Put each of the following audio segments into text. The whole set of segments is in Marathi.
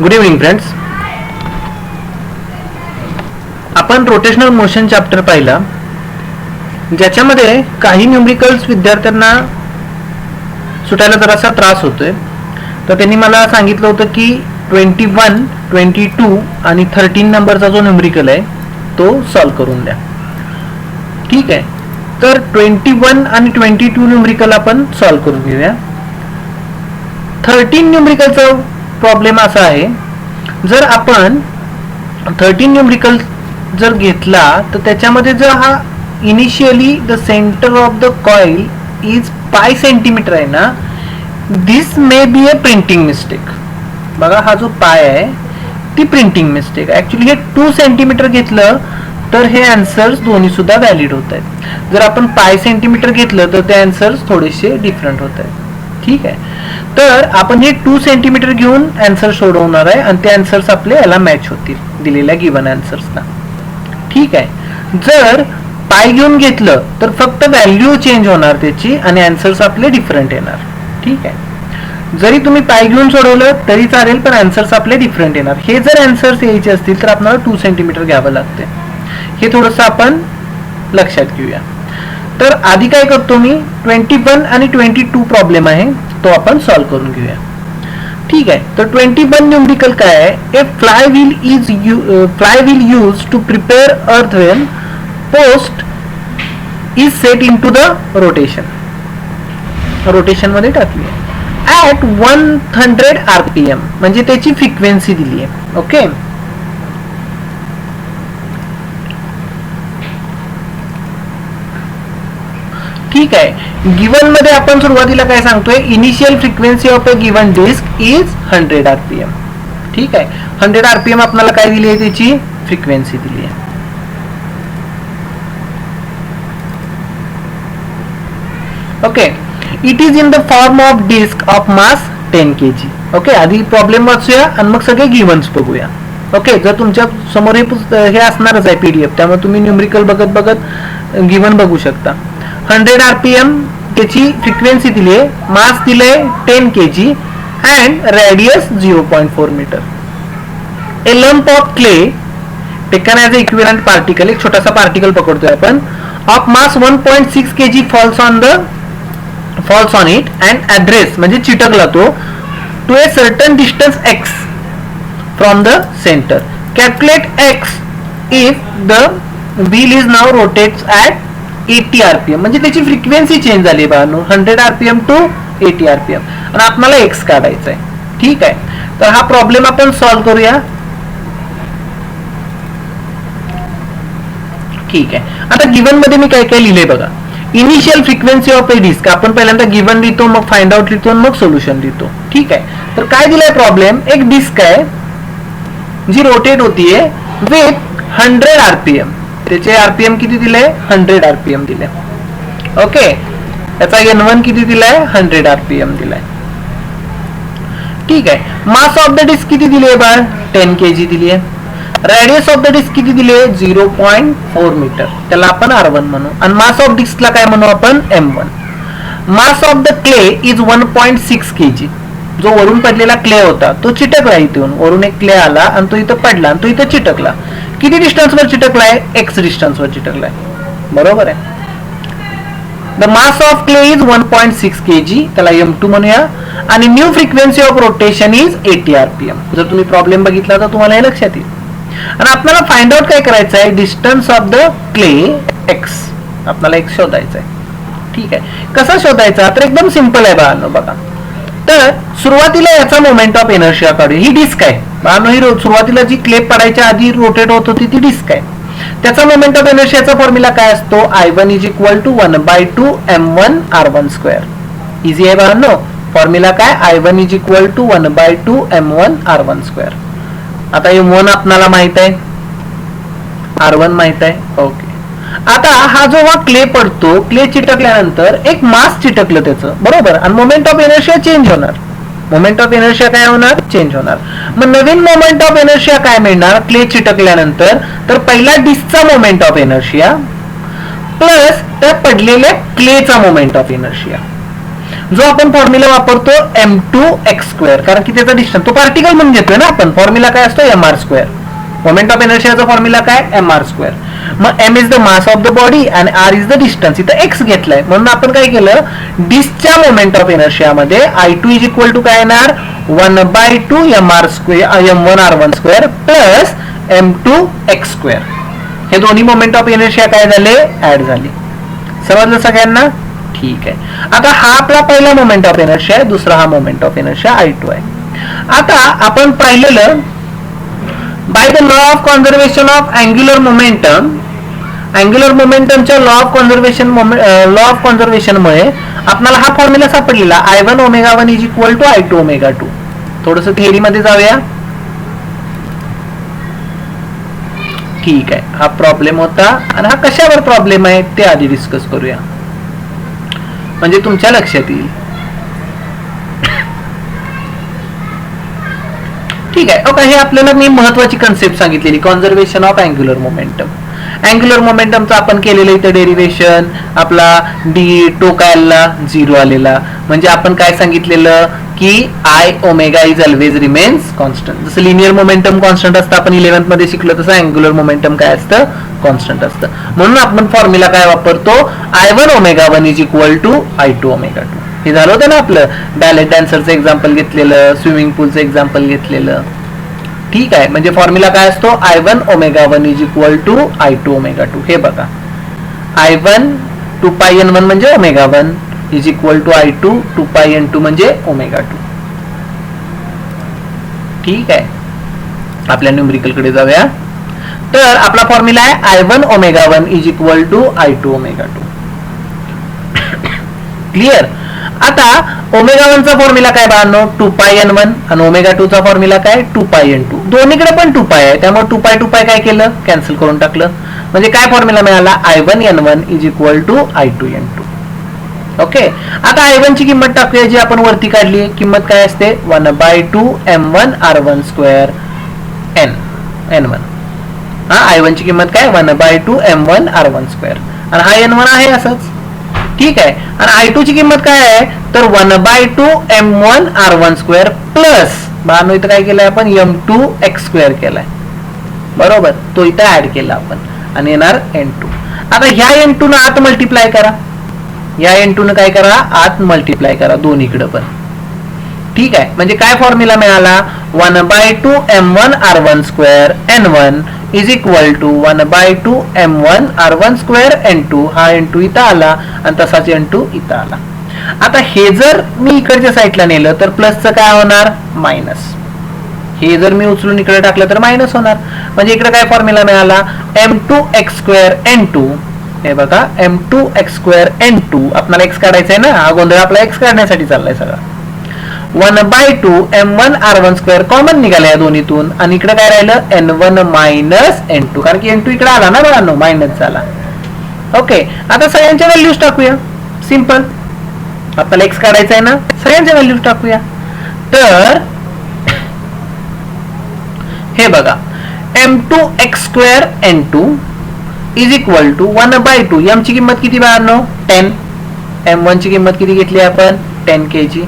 Good evening friends. आपण रोटेशनल मोशन चॅप्टर पाहिला, ज्याच्यामध्ये काही न्यूमरिकल्स विद्यार्थ्यांना सुटायला जरासा त्रास होतोय. तर त्यांनी मला सांगितलं होतं की 21, 22 आणि 13 नंबरचा जो न्यूमरिकल आहे तो सॉल्व करून द्या. ठीक आहे, तर 21 आणि 22 न्यूमरिकल आपण सॉल्व करून घेऊया. 13 न्यूमरिकलचा प्रॉब्लेम असा आहे, जर आपण 13 न्यूमरिकल जर घेतला तर त्याच्यामध्ये जर हा initially the centre of the coil is 5 centimetre आहे ना, this may be a printing mistake. बघा, हा जो पाय आहे ती प्रिंटिंग मिस्टेक. ऍक्च्युली हे 2 सेंटीमीटर घेतलं तर हे आन्सर्स दोन्ही सुद्धा व्हॅलिड होत आहेत. जर आपण 5 सेंटीमीटर घेतलं तर ते आन्सर्स थोडेसे डिफरंट होत आहेत. ठीक आहे, तर आपण हे 2 सेंटीमीटर घेऊन आन्सर सोडवणार आहे आणि ते आन्सर्स आपले याला मॅच होतील दिलेल्या गिवन आन्सर्सला. ठीक आहे, जर पाय घेऊन घेतलं तर फक्त व्हॅल्यू चेंज होणार त्याची आणि आन्सर्स आपले डिफरंट येणार. ठीक आहे, जरी तुम्ही पाय घेऊन सोडवलं तरी चालेल, पण आन्सर्स आपले डिफरंट येणार. हे जर आन्सर्स यायचे असतील तर आपल्याला 2 सेंटीमीटर घ्यावं लागते. हे थोडंसं आपण लक्षात घेऊया. तर आधी काय करतो मी, 21 आणि 22 प्रॉब्लेम आहे तो आपण सॉल्व करून घेऊया. ठीक आहे, तर 21 न्यूमरिकल काय आहे, a flywheel use to prepare earth when post is set into the rotation मध्ये टाकली ऍट 100 RPM, म्हणजे त्याची फ्रिक्वेन्सी दिली आहे. ओके, ठीक आहे. गिवन मध्ये आपण सुरुवातीला काय सांगतोय, initial frequency of a given disc is 100 RPM. ठीक आहे, 100 RPM आपल्याला काय दिली आहे, त्याची फ्रिक्वेन्सी दिली आहे. Okay, it is in the form of disc of mass 10 kg. Okay, आधी प्रॉब्लेम वाचूया आणि मग सगळे गिवन्स बघूया. ओके, जर तुमच्या समोर हे असणारच आहे PDF, त्यामुळे तुम्ही न्यूमरिकल बघत बघत गिवन बघू शकता. 100 RPM त्याची फ्रिक्वेन्सी दिली आहे, मास दिले 10 kg and radius 0.4 metre. A lump of clay taken as a equivalent particle, एक छोटासा पार्टिकल पकडतोय आपण, of mass 1.6 kg falls on it and address म्हणजे चिटकला तो to a certain distance x from the center. Calculate x if the wheel is now rotates at 80 RPM, म्हणजे त्याची फ्रिक्वेन्सी चेंज झाली बाळांनो, 100 RPM टू 80 RPM आणि आपल्याला x काढायचा आहे. ठीक आहे, तर हा प्रॉब्लेम आपण सॉल्व करूया. ठीक आहे, आता गिवन मध्ये मी काय काय लिहिले बघा. Initial frequency of a disc आपण पहिल्यांदा गिवन लिहितो, मग फाइंड आउट लिहितो, मग सोल्युशन लिहितो. ठीक आहे, तर काय दिलाय प्रॉब्लेम, एक डिस्क आहे जी रोटेट होतीये विथ 100 RPM. त्याचे RPM किती दिले, 100 RPM दिले. ओके, त्याचा N1 किती दिलाय, 100 RPM दिलाय. ठीक आहे, मास ऑफ द डिस्क किती दिली आहे बाळ, 10 kg दिली आहे. रेडियस ऑफ द डिस्क किती दिली आहे, 0.4 मीटर, त्याला आपण R1 म्हणू. आणि मास ऑफ डिस्कला काय म्हणू आपण, M1. Mass of the clay is 1.6 kg. जो वरून पडलेला क्ले होता तो चिटकला, इथून वरून एक क्ले आला आणि तो इथं पडला आणि तो इथं चिटकला. किती डिस्टन्स वर चिटकलाय, x डिस्टन्स वर चिटकलाय. बरोबर आहे. The mass of clay is 1.6 kg, त्याला M2 म्हणूया. आणि new frequency of rotation is 80 RPM. जर तुम्ही प्रॉब्लेम बघितला तर तुम्हाला हे लक्षात येईल. आणि आपल्याला फाइंड आउट काय करायचं आहे, distance of the clay x, आपल्याला x शोधायचा आहे. ठीक आहे, कसा शोधायचा, तर एकदम सिंपल आहे बाळांनो. बघा, तर सुरुवातीला याचा मोमेंट ऑफ इनर्शिया काढू. ही डिस्क आहे बाळांनो, ही सुरुवातीला जी क्ले पडायच्या आधी रोटेट होत होती ती डिस्क आहे. त्याचा मोमेंट ऑफ इनर्शियाचा फॉर्म्युला काय असतो, I1 is equal to 1/2 M1 R1 square. Easy आहे बाळांनो, फॉर्म्युला काय, I1 is equal to 1/2 M1 R1 square. आता M1 आपल्याला माहित आहे, R1 माहित आहे. ओके, आता हा जो क्ले पडतो, क्ले चिटकल्यानंतर एक मास चिटकलं त्याचं, बरोबर, आणि मोमेंट ऑफ इनर्शिया चेंज होणार. मोमेंट ऑफ इनर्शिया काय होणार, चेंज होणार. मग नवीन मोमेंट ऑफ इनर्शिया काय मिळणार, क्ले चिटकल्यानंतर, तर पहिला डिस्कचा मोमेंट ऑफ इनर्शिया प्लस त्या पडलेल्या क्लेचा मोमेंट ऑफ इनर्शिया. जो आपण फॉर्म्युला वापरतो m2x², कारण की त्याचा डिस्टन्स तो पार्टिकल म्हणून घेतोय ना आपण. फॉर्म्युला काय असतो mr². मोमेंट ऑफ इनर्शियाचा फॉर्म्युला काय mr². मग m is the mass of the body आणि r इज द डिस्टन्स. इथं x घेतलाय म्हणून आपण काय केलं, डिस्कच्या मोमेंट ऑफ इनर्शिया मध्ये I2 इज इक्वल टू काय येणार 1/2 m1r12 प्लस m2x². हे दोन्ही मोमेंट ऑफ इनर्शिया काय झाले, ऍड झाले. समजलं सगळ्यांना? ठीक आहे. आता हा आपला पहिला मोमेंट ऑफ इनर्शिया आहे, दुसरा हा मोमेंट ऑफ इनर्शिया I2 आहे. आता आपण पाहिलेलं by the law of conservation of angular momentum, angular मोमेंटमच्या लॉ ऑफ कॉन्झर्वेशन मुळे आपल्याला हा फॉर्म्युला सापडलेला I1 ω1 is equal to I2 ω2. थोडस थिअरी मध्ये जाऊया. ठीक आहे, हा प्रॉब्लेम होता आणि हा कशावर प्रॉब्लेम आहे ते आधी डिस्कस करूया, म्हणजे तुमच्या लक्षात येईल. ठीक आहे. ओके, हे आपल्याला मी महत्वाची कन्सेप्ट सांगितलेली, conservation of angular momentum. Angular मोमेंटमचं आपण केलेलं इथं डेरिव्हेशन, आपला डी टोकायला 0 आलेला, म्हणजे आपण काय सांगितलेलं की I omega is always remains constant. जसं लिनियर मोमेंटम कॉन्स्टंट असतं, आपण 11th मध्ये शिकलो, तसं अँग्युलर मोमेंटम काय असतं, कॉन्स्टंट असतं. म्हणून आपण फॉर्म्युला काय वापरतो, I1 ω1 is equal to I2 ω2. हे झालं होतं ना आपलं बॅलेट डान्सरचं एक्झाम्पल घेतलेलं, स्विमिंग पूलचं एक्झाम्पल घेतलेलं. ठीक आहे, म्हणजे फॉर्म्युला काय असतो I1 ω1 is equal to I2 ω2. हे बघा, I1 2πn1 म्हणजे ω1 is equal to I2 2πn2 म्हणजे ω2. ठीक आहे, आपल्या न्यूमरिकल कडे जाऊया. तर आपला फॉर्म्युला आहे I1 ω1 is equal to I2 ω2. Clear? आता ω1 चा फॉर्म्युला काय बाळांनो, 2πn1 आणि ω2 चा फॉर्म्युला काय 2πn2. दोन्हीकडे पण 2π आहे, त्यामुळे 2π काय केलं, कॅन्सल करून टाकलं. म्हणजे काय फॉर्म्युला मिळाला, I1 n1 is equal to I2 n2. Okay, आता I1 ची किंमत टाकूया, जी आपण वरती काढली. किंमत काय असते 1/2 m1r12 n1. हा, I1 ची किंमत काय 1/2 m1r12 आणि हा n1 आहे असंच. ठीक आहे, आणि I2 ची किंमत काय आहे, तर 1/2 m1r12 प्लस बाळांनो इथं काय केलंय आपण m2x² केलाय, बरोबर. तो इथं ऍड केला आपण आणि येणार n2. आता ह्या n2 न आत मल्टिप्लाय करा, या n2 न काय करा, आत मल्टिप्लाय करा दोन्हीकडे पण. ठीक आहे, म्हणजे काय फॉर्म्युला मिळाला 1/2 m1r12 n1 is equal to 1/2 m1r12 n2. हा n2 इथं आला आणि तसाच n2 इथं आला. आता हे जर मी इकडच्या साईडला नेलं तर प्लसचं काय होणार, मायनस. हे जर मी उचलून इकडे टाकलं तर मायनस होणार. म्हणजे इकडे काय फॉर्म्युला मिळाला m2x² n2. हे बघा, m2x² n2. आपल्याला x काढायचा आहे ना, हा गोंधळ आपला x काढण्यासाठी चाललाय सगळा. 1/2 m1r12 कॉमन निघाला या दोन्हीतून आणि इकडे काय राहिलं n1 मायनस n2, कारण की n2 इकडे आला ना बघा, मायनस झाला. ओके, आता सगळ्यांच्या व्हॅल्यूज टाकूया. सिंपल, आपल्याला x काढायचा आहे ना, सगळ्यांच्या व्हॅल्यूज टाकूया. तर हे बघा, m2x² n2 is equal to 1/2 m ची किंमत किती बाळांनो 10, m1 ची किंमत किती घेतली आपण 10 kg,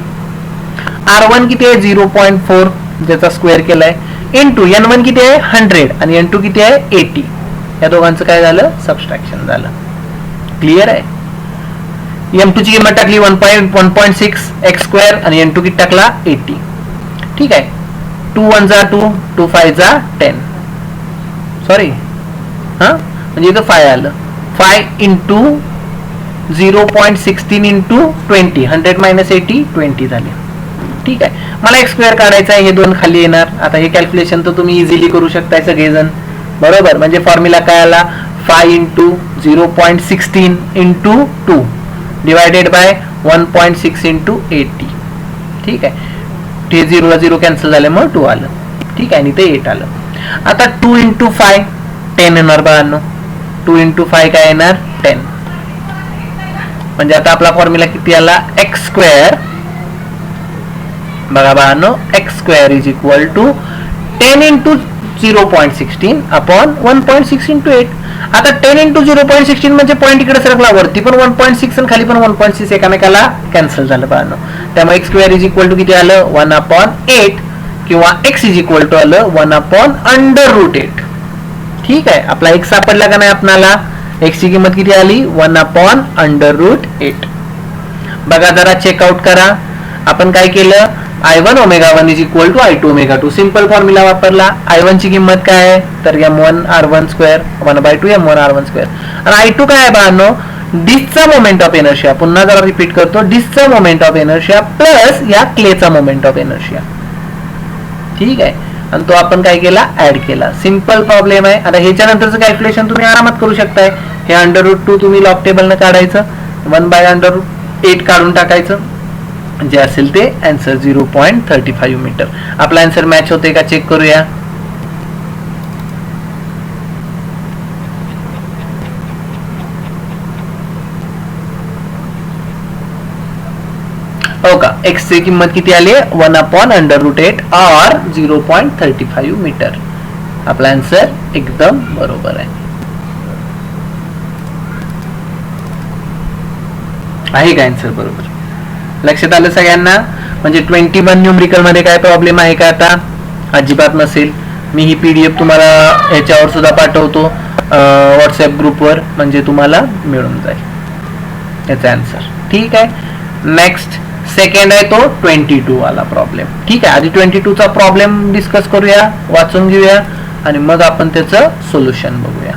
r1 किती आहे 0.4 ज्याचा स्क्वेअर केलाय, इंटू n1 किती आहे 100 आणि n2 किती आहे 80. या दोघांचं काय झालं, सबट्रॅक्शन झालं. क्लिअर आहे? m2 ची किंमत टाकली 1.6 x² आणि n2 किती टाकला 80. ठीक आहे, 2 1 जा 2, 2 5 जा 10, सॉरी हा, म्हणजे इथं 5 आलं. 5 इंटू 0.16 इंटू 20, 100 मायनस 80 20 झाले. ठीक आहे, मला x² काढायचा आहे, हे दोन खाली येणार. आता हे कॅल्क्युलेशन तर तुम्ही इझिली करू शकताय सगळेजण, बरोबर. म्हणजे फॉर्म्युला काय आला 5 into 0.16 into 2 divided by 1.6 into 80. ठीक आहे, ते 0 ला 0 कॅन्सल झाल्यामुळे 2 आलं. ठीक आहे, आणि ते 8 आलं. आता 2 इंटू 5 10 येणार बाळांनो, 2 इंटू 5 काय येणार 10. म्हणजे आता आपला फॉर्म्युला किती आला x² बघा बाळांनो, x² is equal to 10 into 0.16 upon 1.6 into 8. आता 10 इंटू 0.16 म्हणजे पॉईंट इकडे सरकला, वरती पण 1.6 आणि खाली पण 1.6 एकामेकाला कॅन्सल झालं पाहणं. त्यामुळे X square is equal to किती आलं 1/8 किंवा एक्स इज इक्वल टू आलं 1/√8. ठीक आहे, आपला एक्स सापडला का नाही आपल्याला. एक्स ची किंमत किती आली 1/√8. बघा जरा चेकआउट करा. आपण काय केलं I1 ω1 is equal to I2 ω2 simple formula वापरला. I1 ची किंमत काय आहे तर m1 r1 square 1/2 m1 r1 square आणि I2 काय आहे बाळांनो डिस्कचा मोमेंट ऑफ इनर्शिया. पुन्हा जरा रिपीट करतो, डिस्कचा मोमेंट ऑफ इनर्शिया प्लस या क्लेचा मोमेंट ऑफ इनर्शिया. ठीक आहे, आणि तो आपण काय केला ऍड केला. सिंपल प्रॉब्लेम आहे. आता ह्याच्या नंतरचं कॅल्क्युलेशन तुम्ही आरामात करू शकताय. हे √2 तुम्ही लॉग टेबलनं काढायचं, 1/√8 काढून टाकायचं, जे असेल ते आन्सर 0.35 मीटर. आपला आन्सर मॅच होते का चेक करूया. हो का, एक्स ची किंमत किती आली 1/√8 और 0.35 मीटर. आपला आन्सर एकदम बरोबर आहे का आन्सर बरोबर. लक्षात आलं सगळ्यांना. म्हणजे 21 न्यूमरिकल मध्ये काय प्रॉब्लेम आहे का आता अजिबात नसेल. मी ही PDF तुम्हाला ह्याच्यावर सुद्धा पाठवतो व्हॉट्सअप ग्रुपवर, म्हणजे तुम्हाला मिळून जाईल याचा आन्सर. ठीक आहे, नेक्स्ट सेकंड आहे तो 22 वाला प्रॉब्लेम. ठीक आहे, आधी 22 चा प्रॉब्लेम डिस्कस करूया, वाचून घेऊया आणि मग आपण त्याचं सोल्युशन बघूया.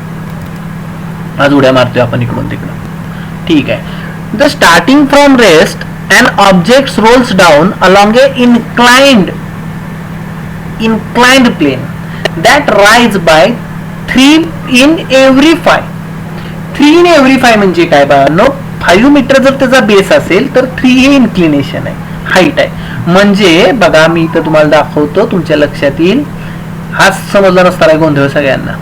आज उड्या मारतोय आपण इकडून तिकडं. ठीक आहे, the starting from rest an object rolls down along a inclined plane that rise by 3 in every 5. 3 in every 5 म्हणजे काय बाळांनो 5 मीटर जर त्याचा बेस असेल तर 3 हे इन्क्लिनेशन आहे, हाईट आहे. म्हणजे बघा मी इथं तुम्हाला दाखवतो, तुमच्या लक्षात येईल. हा समजला नसताना गोंधळ सगळ्यांना.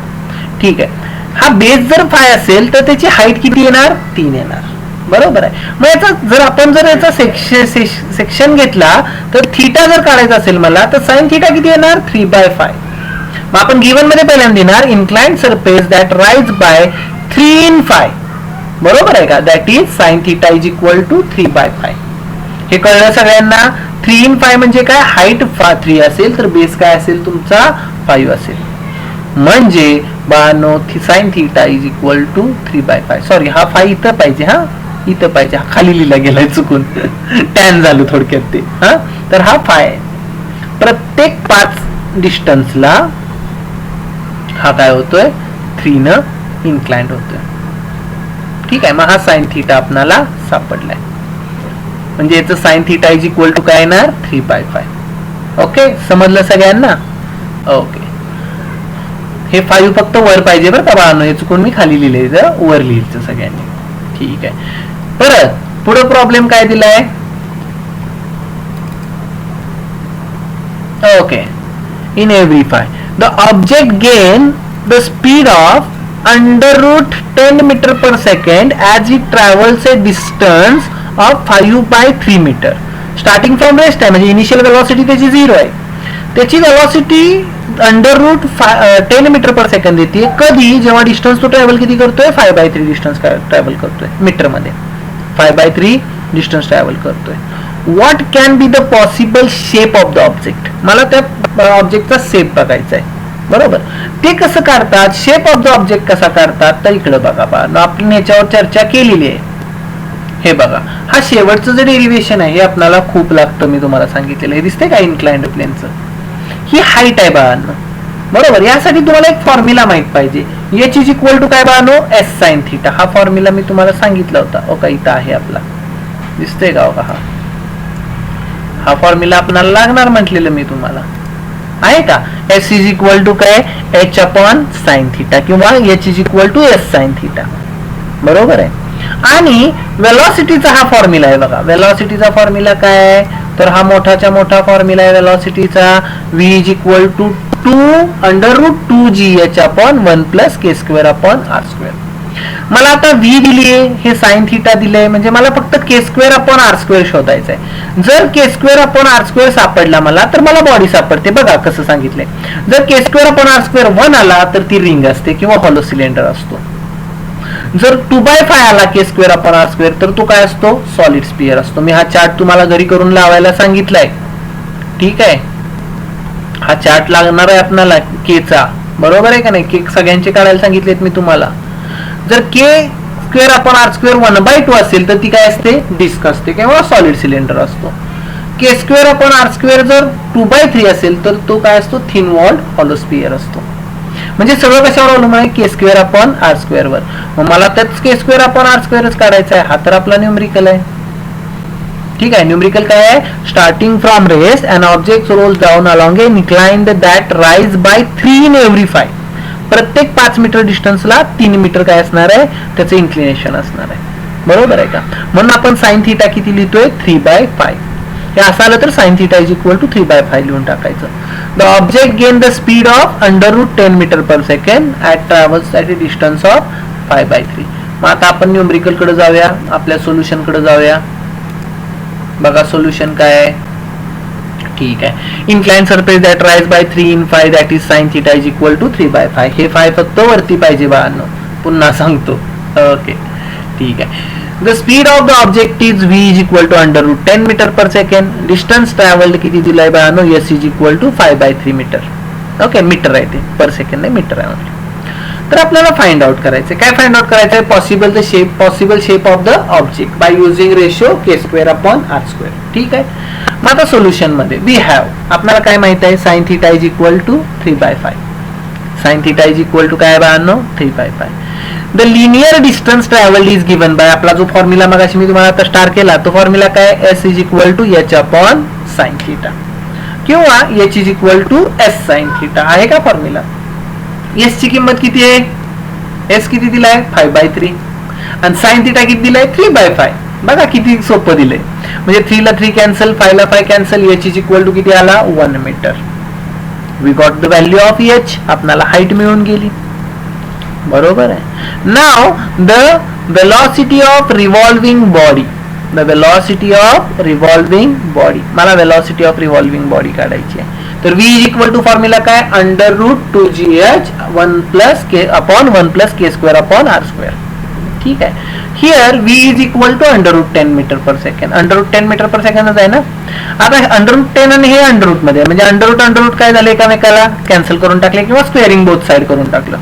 ठीक आहे, हा बेस जर 5 असेल तर त्याची हाईट किती येणार 3 येणार. बरोबर आहे. मग याचा जर आपण जर याचा सेक्शन घेतला तर थीटा जर काढायचा असेल मला तर साइन थीटा किती येणार 3/5. मग आपण गिवन मध्ये पहिल्यांदा देणार inclined surface that rise by 3 in 5. बरोबर आहे का, that is sine theta is equal to 3/5. हे कळलं सगळ्यांना. 3 in 5 म्हणजे काय, हाईट 3 असेल तर बेस काय असेल तुमचा 5 असेल. म्हणजे बानो sine theta is equal to 3/5. Sorry, हा 5 इथं पाहिजे, हा इथं पाहिजे, खाली लिहिला गेलाय चुकून, टॅन झालं थोडक्यात ते. हा तर हा 5 आहे. प्रत्येक 5 डिस्टन्सला हा काय होतोय 3 न इन्क्लाइंड होतोय. ठीक आहे, मग हा साइन थीटा आपल्याला सापडलाय. म्हणजे याचं sine theta is equal to काय येणार 3/5. ओके, समजलं सगळ्यांना. ओके, हे 5 फक्त वर पाहिजे बरं का बाळांनो, हे चुकून मी खाली लिहिलंय, वर लिहायचं सगळ्यांनी. ठीक आहे, परत पुढे प्रॉब्लेम काय दिलाय. Okay, in every 5 the object gain the speed of √10 metre per second as it travels a distance of 5/3 metre. Starting from rest आहे, म्हणजे इनिशियल वेलॉसिटी त्याची 0 आहे. त्याची वेलॉसिटी √10 मीटर पर सेकंड येते. कधी, जेव्हा डिस्टन्स तो ट्रॅव्हल किती करतोय 5/3 डिस्टन्स ट्रॅव्हल करतोय मीटर मध्ये, 5/3 डिस्टन्स ट्रॅव्हल करतोय. What can be the possible shape of the object. मला त्या ऑब्जेक्टचा शेप बघायचा आहे. बरोबर, ते कसं काढतात, शेप ऑफ द ऑब्जेक्ट कसा काढतात तर इकडे बघा बा, आपण याच्यावर चर्चा केलेली आहे. हे बघा, हा शेवटचं जे डेरिव्हेशन आहे हे आपल्याला खूप लागतं, मी तुम्हाला सांगितलेलं. हे दिसते का इन्क्लाइंड प्लेनचं, ही हाईट आहे बाळांनो. बरोबर, यासाठी तुम्हाला एक फॉर्म्युला माहित पाहिजे. एच इज इक्वल टू काय बाळांनो एस साइन थीटा. हा फॉर्म्युला मी तुम्हाला सांगितला होता. ओके, इथं आहे आपला, दिसतोय का बघा. हा फॉर्म्युला आपल्याला लागणार म्हटलेलं मी तुम्हाला, आहे का. एस इज इक्वल टू काय एच अपॉन साइन थीटा किंवा H is equal to S sine theta. बरोबर आहे. आणि वेलॉसिटीचा हा फॉर्म्युला आहे बघा. वेलॉसिटीचा फॉर्म्युला काय आहे तर हा मोठाच्या मोठा फॉर्म्युला आहे वेलॉसिटीचा. v is equal to 2 √2gh upon 1 + k² upon r². मला आता व्ही दिलीये, हे साइन थिटा दिलंय, म्हणजे मला फक्त के स्क्वेअर अपॉन आर स्क्वेअर शोधायचा आहे. जर के स्क्वेअर अपॉन आर स्क्वेअर सापडला मला, तर मला बॉडी सापडते. बघा कसं सांगितलंय, जर के स्क्वेअर अपॉन आर स्क्वेअर 1 आला तर ती रिंग असते किंवा हॉलो सिलेंडर असतो. जर 2/5 आला के स्क्वेअर अपॉन आर स्क्वेअर तर तो काय असतो, सॉलिड स्पियर असतो. मी हा चार्ट तुम्हाला घरी करून लावायला सांगितलाय. ठीक आहे, हा चार्ट लागणार आहे आपल्याला केचा, बरोबर आहे का नाही. के सगळ्यांचे काढायला सांगितलेत मी तुम्हाला. जर के स्क्वेअर अपॉन आर स्क्वेअर 1/2 असेल तर ती काय असते, डिस्क असते किंवा सॉलिड सिलेंडर असतो. के स्क्वेअर अपॉन आर स्क्वेअर जर 2/3 असेल तर तो काय असतो, थिन वॉल्ड हॉलो स्पियर असतो. म्हणजे सगळं कशावर अवलंबून आहे, के स्क्वेअर अपॉन आर स्क्वेअर वर. मग मला त्याच के स्क्वेअर अपॉन आर स्क्वेअरच काढायचा आहे. हा तर आपला न्यूमरिकल आहे. ठीक आहे, न्यूमरिकल काय आहे, starting from rest an object rolls down along a inclined that rise by 3 in every 5. प्रत्येक 5 मीटर डिस्टन्सला 3 मीटर काय असणार आहे, त्याचं इन्क्लिनेशन असणार आहे. बरोबर आहे का. म्हणून आपण साइन थिटा किती लिहितोय, 3/5. हे असं आलं तर sine theta is equal to 3/5 लिहून टाकायचं. The object gain the speed of √10 metre per second at travels at a distance of 5/3. मग आता आपण न्यूमरिकल कडे जाऊया, आपल्या सोल्युशन कडे जाऊया. बघा सोल्युशन काय आहे. ठीक आहे, incline surface that rise by 3 in 5 that is sine theta is equal to 3/5. हे 5 फक्त वरती पाहिजे बाळांनो, पुन्हा सांगतो. ओके, ठीक आहे. The speed of the object is v is equal to √10 metre per second. Distance travelled किती दिलाय बाळांनो, s is equal to 5/3 metre. Okay, metre आहे ते, पर सेकंड नाही, मीटर आहे म्हणजे. तर आपल्याला फाइंड आउट करायचं. काय फाइंड आउट करायचं आहे, possible shape of the object by using ratio K square upon R square. ठीक आहे. मग आता सोल्युशन मध्ये वी हॅव, आपल्याला काय माहित आहे, sine theta is equal to 3/5. Sine theta is equal to काय बाळांनो, 3/5. The linear distance travelled is given by, आपला जो फॉर्म्युला मगाशी मी तुम्हाला आता स्टार केला तो फॉर्म्युला काय, S is equal to H upon sine theta किंवा H is equal to S sine theta. आहे का फॉर्म्युला. एस ची किंमत किती आहे, एस किती दिलाय, 5/3 आणि साइन थिटा किती दिलाय, 3/5. बघा किती सोपं दिलंय. म्हणजे 3 ला 3 कॅन्सल, 5 ला 5 cancel, H is equal to किती आला, 1 metre. We got the value of H, आपल्याला हाईट मिळून गेली. बरोबर आहे. Now the velocity of revolving body, the velocity of revolving body, मला वेलॉसिटी ऑफ रिव्हॉल्विंग बॉडी काढायची आहे. तर v is equal to formula काय, √2gh 1 + k upon 1 + k square upon r square. ठीक आहे. Here v is equal to √10 metre per second. √10 metre पर सेकंडच आहे ना. आता √10 आणि हे अंडररूट मध्ये, म्हणजे अंडररूट काय झालं, एकामेकाला कॅन्सल करून टाकले किंवा स्क्वेअरिंग बोथ साइड करून टाकलं.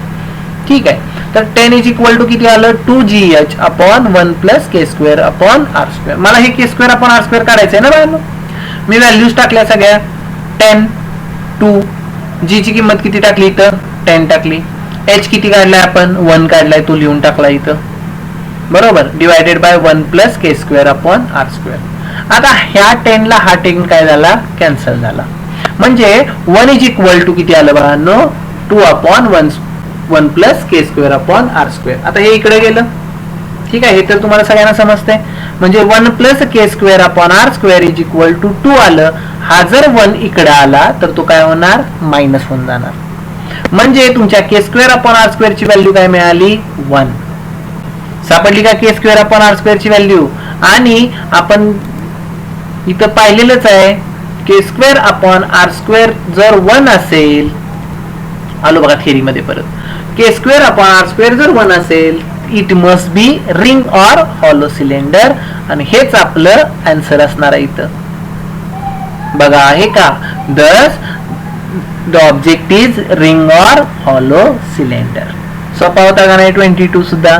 ठीक आहे. तर 10 इज इक्वल टू किती आलं, 2gh upon 1 + k square upon r square. मला हे k square upon r square काढायचं आहे ना बाळांनो. मी व्हॅल्यूज टाकल्या सगळ्या, 10, 2, g ची किंमत किती टाकली इथं, 10 टाकली. h किती काढलाय आपण, 1 काढलाय, तो लिहून टाकला इथं. बरोबर, divided by 1 + k square upon r square. आता ह्या 10 ला हा 10 काय झाला, कॅन्सल झाला. म्हणजे 1 इज इक्वल टू किती आलं बाळांनो, 2 upon 1 + k square upon r square. आता हे इकडे गेलं. ठीक आहे, हे तर तुम्हाला सगळ्यांना समजतंय. म्हणजे 1 + k square upon r square is equal to 2 आलं. हा जर 1 इकडे आला तर तो काय होणार, मायनस होऊन जाणार. म्हणजे तुमच्या k square upon r square ची व्हॅल्यू काय मिळाली, 1 सापडली का, k square upon r square ची व्हॅल्यू. आणि आपण इथं पाहिलेलंच आहे, k square upon r square जर 1 असेल, आलो बघा थिअरी मध्ये परत, k square upon r square जर 1 असेल, it must be ring or hollow cylinder. आणि हेच आपलं आन्सर असणार आहे इथं. बघा आहे का, दस the object is ring or hollow cylinder. सोपा होता का नाही 22 सुद्धा.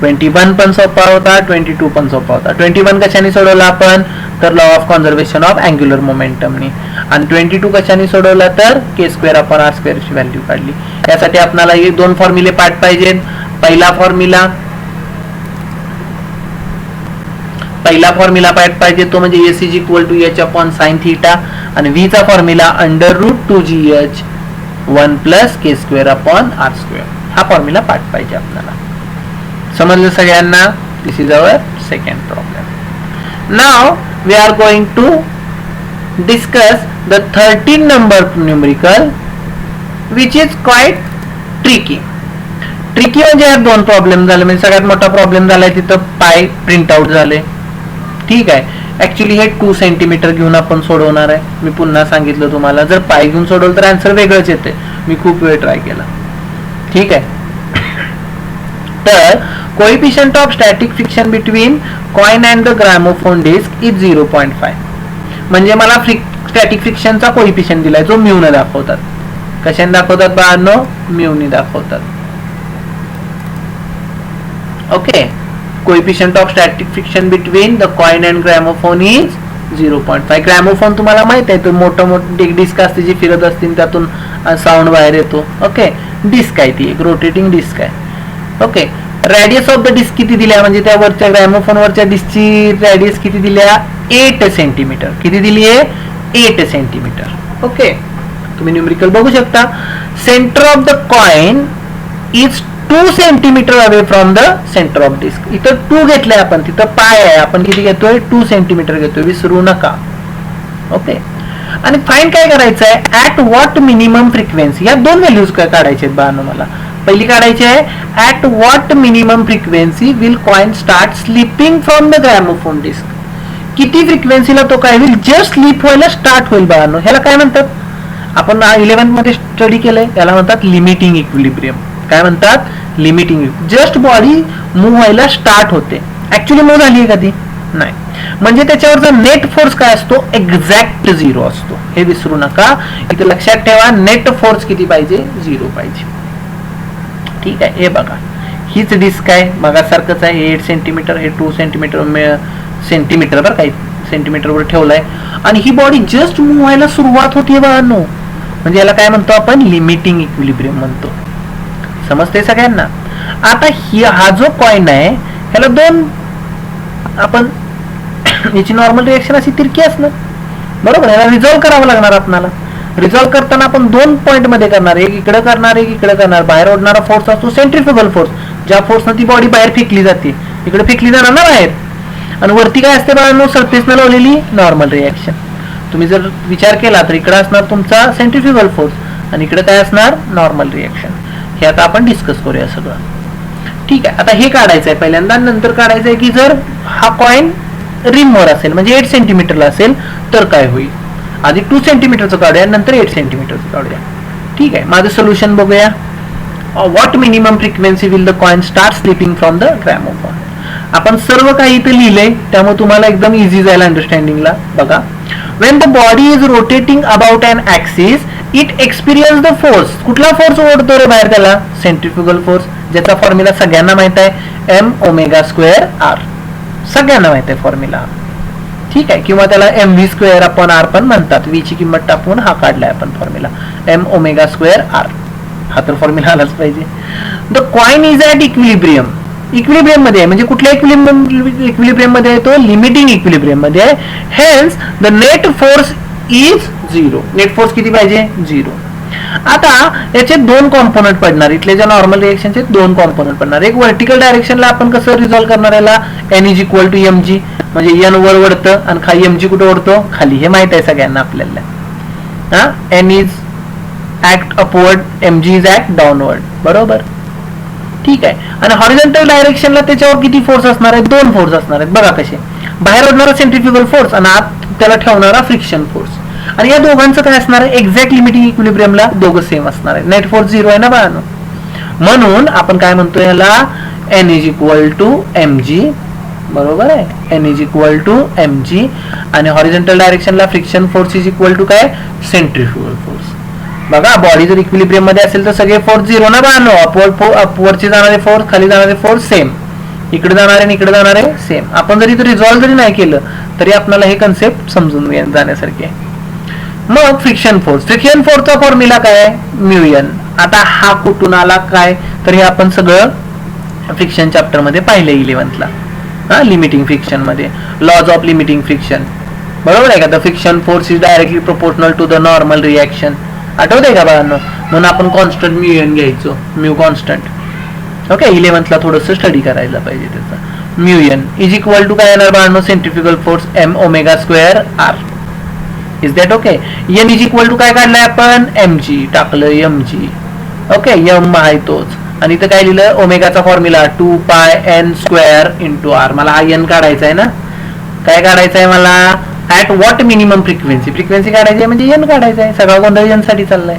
21 पण सोपा होता, 22 पण सोपा होता. 21 कशाने सोडवला आपण, तर law of conservation of angular मोमेंटमनी. आणि 22 कशाने सोडवला, तर k square upon r square ची व्हॅल्यू काढली. यासाठी आपल्याला हे 2 फॉर्म्युले पाठ पाहिजेत. पहिला फॉर्म्युला पाठ पाहिजे तो म्हणजे s is equal to h upon sine theta. आणि v चा formula √2gh 1 + k square upon r square. हा फॉर्म्युला पाठ पाहिजे आपल्याला. समजलं सगळ्यांना. This is our second problem. Now we are going to discuss the 13 number numerical which is quite tricky. Tricky म्हणजे यात दोन प्रॉब्लेम झाले. म्हणजे सगळ्यात मोठा प्रॉब्लेम झालाय तिथं पाय प्रिंट आउट झाले. ठीक आहे. ऍक्च्युली हे 2 सेंटीमीटर घेऊन आपण सोडवणार आहे. मी पुन्हा सांगितलं तुम्हाला, जर पाय घेऊन सोडवलं तर आन्सर वेगळंच येते. मी खूप वेळ ट्राय केला. ठीक आहे. तर coefficient of static friction between coin and the gramophone disc is 0.5. म्हणजे मला स्टॅटिक फ्रिक्शनचा कोएफिशियंट दिलाय जो म्यू ने दाखवतात. कशाने दाखवतात बाळांनो? म्यू ने दाखवतात. Okay. Coefficient of static friction between the coin and gramophone is 0.5. Gramophone तुम्हाला माहित आहे, तो मोठी डिस्क असते जी फिरत असते, त्यातून साऊंड बाहेर येतो. ओके. डिस्क आहे ती, एक रोटेटिंग डिस्क आहे. Okay. Radius of the disc किती दिल्या, म्हणजे त्या वरच्या ग्रॅमोफोन वरच्या डिस्कची रेडियस किती दिल्या? 8 सेंटीमीटर. किती दिली आहे? 8 सेंटीमीटर. ओके. तुम्ही न्यूमेरिकल बघू शकता. Centre of the coin is 2 centimetre away from the centre of disc. इथं 2 घेतलंय आपण, तिथं पाय आहे, आपण किती घेतोय? 2 सेंटीमीटर घेतोय, विसरू नका. ओके. आणि फाइंड काय करायचं आहे? At what minimum frequency. या दोन व्हॅल्यूज काय काढायचे आहेत बाळांनो मला. पहिली काढायची आहे, at what minimum frequency will coin start slipping from the gramophone disc. किती फ्रिक्वेन्सीला तो काय होईल? जस्ट स्लिप व्हायला स्टार्ट होईल बाळांनो. ह्याला काय म्हणतात? आपण 11th मध्ये स्टडी केलंय, याला म्हणतात लिमिटिंग इक्विलिब्रियम. काय म्हणतात? लिमिटिंग. जस्ट बॉडी मूव्ह व्हायला स्टार्ट होते. ऍक्च्युली मूव्ह झाली आहे कधी? नाही. म्हणजे त्याच्यावरचा नेट फोर्स काय असतो? एक्झॅक्ट 0 असतो. हे विसरू नका. इथे लक्षात ठेवा, नेट फोर्स किती पाहिजे? 0 पाहिजे. ठीक आहे. हे बघा, हीच डिस्क आहे, मागासारखंच आहे. 8 सेंटीमीटर, हे 2 सेंटीमीटर सेंटीमीटर बरं काही सेंटीमीटरवर ठेवलाय. आणि ही बॉडी जस्ट मूव्ह व्हायला सुरुवात होती बाळांनो. म्हणजे याला काय म्हणतो आपण? लिमिटिंग इक्विलिब्रियम म्हणतो. समजते सगळ्यांना? आता हा जो कॉइन आहे, ह्याला दोन, आपण याची नॉर्मल रिएक्शन अशी तिरकी असणार, बरोबर. ह्याला रिझॉल्व करावं लागणार आपल्याला. रिझॉल्व करताना आपण 2 पॉइंट मध्ये करणार, एक इकडे करणार, एक इकडे करणार. बाहेर ओढणारा फोर्स असतो सेंट्रिफ्युगल फोर्स, ज्या फोर्सनं ती बॉडी बाहेर फेकली जाते. इकडे फेकली जाणार ना बाहेर. आणि वरती काय असते बाळांनो? सरफेसनं लावलेली नॉर्मल रिएक्शन. तुम्ही जर विचार केला तर इकडे असणार तुमचा सेंट्रिफ्युगल फोर्स आणि इकडे काय असणार? Normal reaction. हे आता आपण डिस्कस करूया सगळं. ठीक आहे. आता हे काढायचं आहे पहिल्यांदा. नंतर काढायचं आहे की जर हा कॉइन रिमवर असेल, म्हणजे 8 सेंटीमीटरला असेल तर काय होईल. आधी 2 सेंटीमीटरचं काढूया, नंतर 8 सेंटीमीटरचं काढूया. ठीक आहे. माझं सोल्युशन बघूया. What minimum frequency will the coin start slipping from the gramophone. आपण सर्व काही इथे लिहिलंय, त्यामुळे तुम्हाला एकदम इझी जाईल अंडरस्टँडिंगला. बघा, when the body is rotating about an axis it experiences the force. कुठला फोर्स ओढतो रे बाहेर त्याला? सेंट्रिफ्युगल फोर्स, ज्याचा फॉर्म्युला सगळ्यांना माहित आहे, m⍵²r. सगळ्यांना माहित आहे फॉर्म्युला. ठीक आहे. किंवा त्याला mv²/r पण म्हणतात. v ची किंमत टाकून हा काढलाय आपण फॉर्म्युला, m⍵²r. हा तर फॉर्म्युला आलाच पाहिजे. The coin is at equilibrium. Equilibrium मध्ये आहे, म्हणजे कुठल्या इक्विलिब्रियम मध्ये आहे? तो लिमिटिंग इक्विलिब्रियम मध्ये आहे. Hence the net force is 0. Net force किती पाहिजे? 0. आता याचे 2 कॉम्पोनंट पडणार. इथले ज्या नॉर्मल रिएक्शनचे 2 कॉम्पोनंट पडणार. एक व्हर्टिकल डायरेक्शनला आपण कसं रिझॉल्व्ह करणार याला? n is equal to mg, म्हणजे n वर ओढतं आणि खाली mg कुठे ओढतो? खाली. हे माहित आहे सगळ्यांना आपल्याला. हा, n is act upward, mg is act downward, बरोबर. ठीक आहे. आणि हॉरिझॉन्टल डायरेक्शनला त्याच्यावर किती फोर्स असणार आहे? 2 फोर्स असणार आहेत. बघा कसे. बाहेर ओढणारा सेंट्रिफ्युगल फोर्स आणि आत त्याला ठेवणारा फ्रिक्शन फोर्स. आणि या दोघांचं काय असणार आहे? एक्झॅक्ट लिमिटिंग इक्विलिब्रियमला दोघं सेम असणार आहे. नेट फोर्स 0 आहे ना बाळांनो. म्हणून आपण काय म्हणतो याला? n is equal to mg, बरोबर आहे. n is equal to mg. आणि हॉरिझॉन्टल डायरेक्शनला friction force is equal to काय? Centrifugal force. बघा, बॉडी जर इक्विलिब्रियम मध्ये असेल तर सगळे फोर्स 0 ना बाळांनो. अपवरचे जाणारे फोर्स, खाली जाणारे फोर्स सेम, इकडे जाणारे आणि इकडे जाणारे सेम. आपण जरी तो रिझॉल्व्ह जरी नाही केलं तरी आपल्याला हे कन्सेप्ट समजून जाण्यासारखे आहे. मग फ्रिक्शन फोर्स. फ्रिक्शन फोर्सचा फॉर्म्युला काय आहे? μn. आता हा कुठून आला काय? तर हे आपण सगळं फ्रिक्शन चॅप्टर मध्ये पाहिले 11th ला. हा, लिमिटिंग फ्रिक्शन मध्ये लॉज ऑफ लिमिटिंग फ्रिक्शन, बरोबर आहे का? The friction force is directly proportional to the normal reaction. आठवतंय का बाळांनो? म्हणून आपण कॉन्स्टंट μn घ्यायचो, म्यू कॉन्स्टंट. ओके. 11th ला थोडंसं स्टडी करायला पाहिजे त्याचा. μn इज इक्वल टू काय येणार बाळांनो? Centrifugal force m⍵²r. Is that okay? n is equal to काय काढलाय आपण? mg टाकलं, mg. ओके. m आहे तोच. आणि इथं काय लिहिलं ओमेगाचा फॉर्म्युला 2πn² इंटू आर. मला हा एन काढायचा आहे ना, काय काढायचं आहे मला, at what minimum frequency, frequency काढायची आहे म्हणजे एन काढायचं आहे. सगळा गोंधळ एन साठी चाललाय.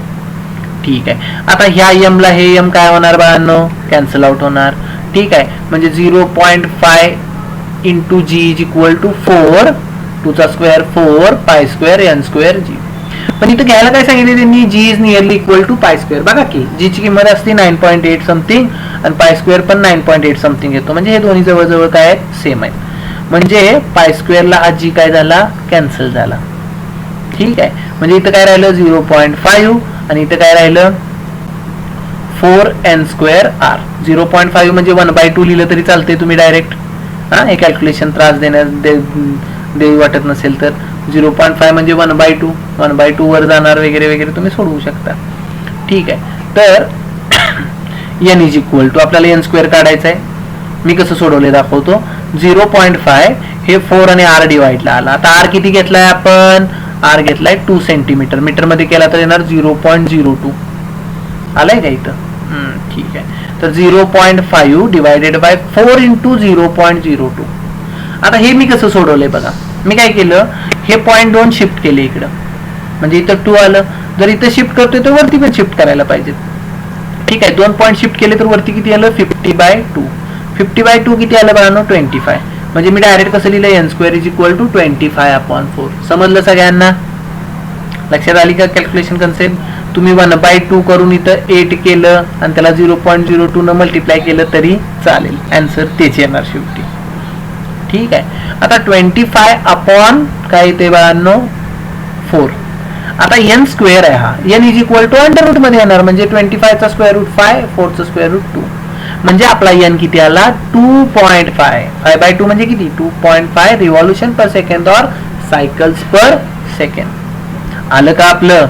ठीक आहे, आता ह्या एम ला हे एम काय होणार बाळांनो, कॅन्सल आउट होणार. ठीक आहे, म्हणजे 0.5 into G is equal to 4, 2चा स्क्वेअर 4 π² n² जी. पण इथं घ्यायला काय सांगितले त्यांनी, G is nearly equal to π². बघा की जी ची किंमत असते 9.8 समथिंग आणि π² पण 9.8 समथिंग येतो, म्हणजे हे दोन्ही जवळजवळ काय आहेत, सेम आहेत. म्हणजे π² ला हा जी काय झाला, कॅन्सल झाला. ठीक आहे, म्हणजे इथं काय राहिलं 0.5 आणि इथं काय राहिलं 4n² r. 0.5 म्हणजे 1/2 लिहिलं तरी चालते तुम्ही डायरेक्ट. हे कॅल्क्युलेशन त्रास देऊ वाटत नसेल तर 0.5 म्हणजे 1/2, 1/2 वर जाणार वगैरे वगैरे तुम्ही सोडवू शकता. ठीक आहे, तर n इज इक्वल टू आपल्याला n² काढायचं आहे. मी कसं सोडवले दाखवतो. 0.5 हे 4 आणि r डिवाइडला आला. आता r किती घेतलाय आपण, r घेतलाय 2 सेंटीमीटर, मीटर मध्ये केला तर येणार 0.02. आलाय का इथं. ठीक आहे, तर 0.5 डिवायडेड बाय 4 इंटू 0.02. आता हे मी कसं सोडवलंय बघा. मी काय केलं, हे पॉईंट 2 शिफ्ट केले इकडं, म्हणजे इथं 2 आलं. जर इथं शिफ्ट करतोय तर वरती पण शिफ्ट करायला पाहिजे. ठीक आहे, 2 पॉईंट शिफ्ट केले तर वरती किती आलं, 50/2. 50/2 किती आलं बाळांनो, 25. म्हणजे मी डायरेक्ट कसं लिहिलं, n² इज इक्वल टू 25/4. समजलं सगळ्यांना, लक्षात आली का कॅल्क्युलेशन कन्सेप्ट. तुम्ही 1/2 करून इथं 8 केलं आणि त्याला 0.02 न मल्टिप्लाय केलं तरी चालेल, आन्सर तेच येणार शेवटी. ठीक आहे, आता 25 काय येते बाळांनो, 4. आता n² आहे हा, n is equal to under root मध्ये येणार, म्हणजे 25 चा स्क्वेअर रूट 5, 4 चा स्क्वेअर रूट 2. म्हणजे आपला n किती आला, 2.5. 5/2 म्हणजे किती, 2.5 रिव्हॉल्युशन पर सेकंड और सायकल्स पर सेकंड. आलं का आपलं,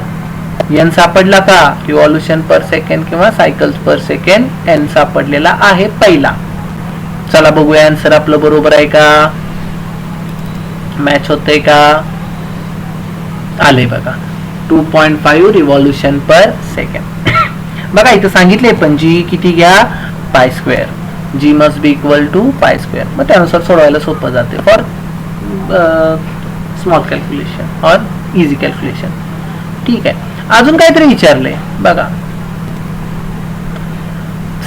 n सापडला का, रिव्हॉल्युशन पर सेकंड किंवा सायकल्स पर सेकंड n सापडलेला आहे पहिला. चला बघूया आन्सर आपलं बरोबर आहे का, मॅच होतंय का. आले बघा, 2.5 रिव्हॉल्युशन पर सेकंड. बघा इथं सांगितले पण जी किती घ्या, π². G must be equal to π². मग त्यानुसार सोडवायला सोपं जाते फॉर स्मॉल कॅल्क्युलेशन और इझी कॅल्क्युलेशन. ठीक आहे, अजून काहीतरी विचारलंय बघा.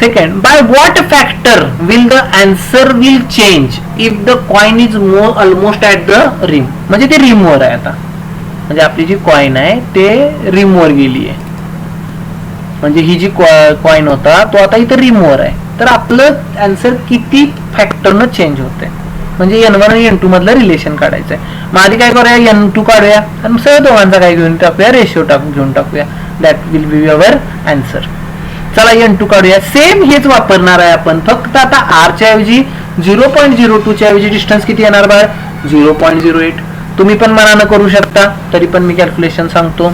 Second, by what factor will the answer will change if the coin is almost at the rim. म्हणजे ते रिमवर आहे आता, म्हणजे आपली जी कॉइन आहे ते रिमवर गेली आहे. म्हणजे ही जी कॉइन होता तो आता इथं रिमवर आहे. तर आपलं आन्सर किती फॅक्टरनं चेंज होतंय, म्हणजे n1 आणि n2 मधलं रिलेशन काढायचं आहे. मग आधी काय करूया, n2 काढूया आणि सगळं दोघांचा काय घेऊन टाकूया, रेशिओ घेऊन टाकूया. That will be our answer. चला n2 काढूया. सेम हेच वापरणार आहे आपण, फक्त आता r च्या ऐवजी 0.02 च्या ऐवजी डिस्टन्स किती येणार बाळ, 0.08. तुम्ही पण मनानं करू शकता, तरी पण मी कॅल्क्युलेशन सांगतो.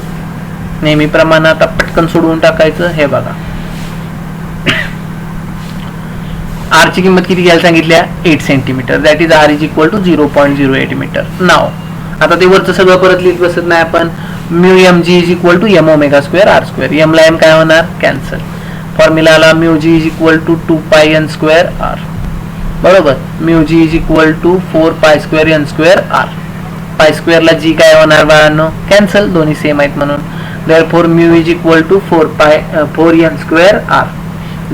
नेहमीप्रमाणे आता पटकन सोडवून टाकायचं. हे बघा, r ची किंमत किती घ्यायला सांगितल्या, 8 centimetre. That is r is equal to 0.08 metre. Now आता ते वरचं सगळं परत लिहित बसत नाही आपण. μmg is equal to m², r². m ला m काय होणार, कॅन्सल. फॉर्म्युला आला μg is equal to 2πn² r. बरोबर, μg is equal to 4π² n² r. π² ला g काय होणार बाळांनो, कॅन्सल, दोन्ही सेम आहेत म्हणून. therefore mu is equal to 4n² r.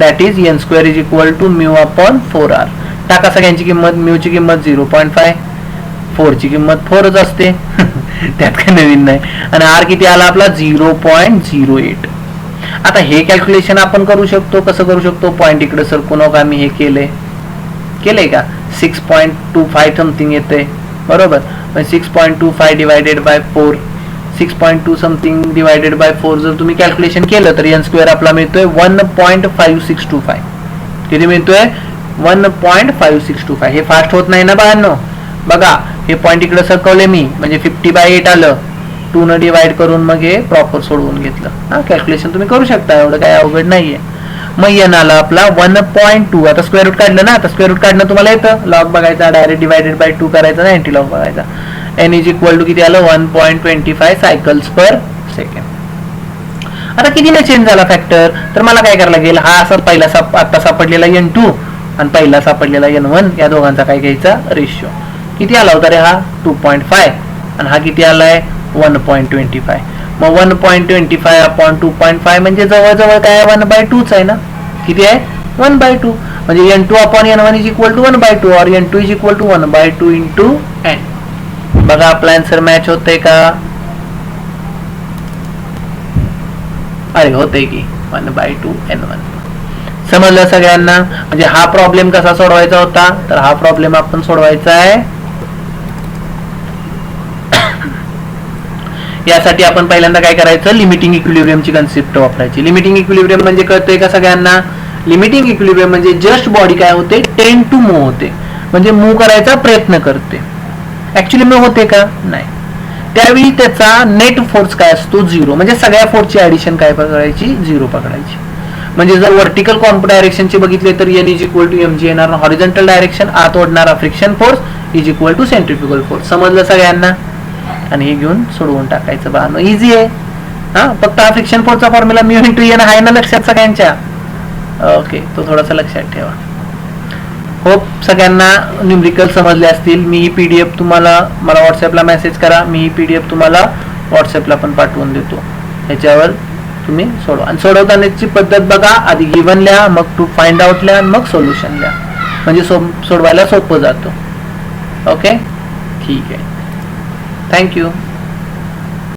that is n² is equal to mu upon 4r. टाका सगळ्यांची किंमत. mu ची किंमत 0.5, 4 ची किंमत 4च असते त्यात काही नवीन नाही. आणि r किती आला आपला, 0.08. आता हे कॅल्क्युलेशन आपण करू शकतो. कसं करू शकतो, पॉइंट इकडे सरकू नका, मी हे केलंय का, 6.25 समथिंग येते. बरोबर, 6.25 divided by 4, 6.2 something divided by 4 जर तुम्ही कॅल्क्युलेशन केलं तर n² आपला मिळतोय 1.5625. किती मिळतोय, 1.5625. हे फास्ट होत नाही ना बाळांनो. बघा हे पॉइंट इकडे सरकवले मी, म्हणजे 50/8 आलं. 2 न डिवाइड करून मग हे प्रॉपर सोडवून घेतलं. हा कॅल्क्युलेशन तुम्ही करू शकता, एवढं काय अवघड नाहीये. मग n आला आपला 1.2. आता स्क्वेअर रूट काढलं ना, आता स्क्वेअर रूट काढणं तुम्हाला येतं. लॉग बघायचा, डायरेक्ट डिवायडेड बाय 2 करायचा ना, अँटी लॉग बघायचा. n इज इक्वल टू किती आलं, 1.25 सायकल्स पर सेकंड. आता कितीने चेंज झाला फॅक्टर, तर मला काय करायला लागेल, हा असा पहिला आता सापडलेला N2 आणि पहिला सापडलेला N1 या दोघांचा काय घ्यायचा रेशिओ. किती आला होता रे हा 2.5 आणि हा किती आलाय 1.25. मग 1.25 अपॉन 2.5 म्हणजे जवळजवळ काय 1/2 आहे ना. किती आहे 1/2. म्हणजे N2 upon N1 is equal to 1/2 और N2 is equal to 1/2 into N. बघा आपला आन्सर मॅच होतंय का, अरे होतंय की 1/2 N1. समजलं सगळ्यांना. म्हणजे हा प्रॉब्लेम कसा सोडवायचा होता, तर हा प्रॉब्लेम आपण सोडवायचा आहे. यासाठी आपण पहिल्यांदा काय करायचं, लिमिटिंग इक्विलिब्रियमची कन्सेप्ट वापरायची. लिमिटिंग इक्विलिब्रियम म्हणजे कळतंय का सगळ्यांना. लिमिटिंग इक्विलिब्रियम म्हणजे जस्ट बॉडी काय होते, टेंड टू मूव्ह होते, म्हणजे मूव्ह करायचा प्रयत्न करते. ऍक्च्युली मूव्ह होते का नाही. त्यावेळी त्याचा नेट फोर्स काय असतो 0, म्हणजे सगळ्या फोर्सची ऍडिशन काय पकडायची 0 पकडायची. म्हणजे जर व्हर्टिकल डायरेक्शनचे बघितले तर N is equal to mg येणार. हॉरिझॉन्टल डायरेक्शन आत ओढणारा friction force is equal to centrifugal force. समजलं सगळ्यांना. आणि हे घेऊन सोडवून टाकायचं बा, इझी आहे. हा फक्त हा फ्रिक्शन फोर्सचा फॉर्म्युला म्यू इंटू एन आहे ना लक्षात सगळ्यांच्या. ओके, तो थोडासा लक्षात ठेवा. होप सगळ्यांना न्यूमरिकल समजले असतील. मी ही PDF तुम्हाला, मला व्हॉट्सअपला मेसेज करा, मी ही PDF तुम्हाला व्हॉट्सअपला पण पाठवून देतो. ह्याच्यावर तुम्ही सोडवा. आणि सोडवतानाची पद्धत बघा, आधी गिवन लिहा, मग टू फाइंड आउट लिहा, मग सोल्युशन लिहा, म्हणजे सोडवायला सोपं जातं. ओके ठीक आहे. थँक्यू.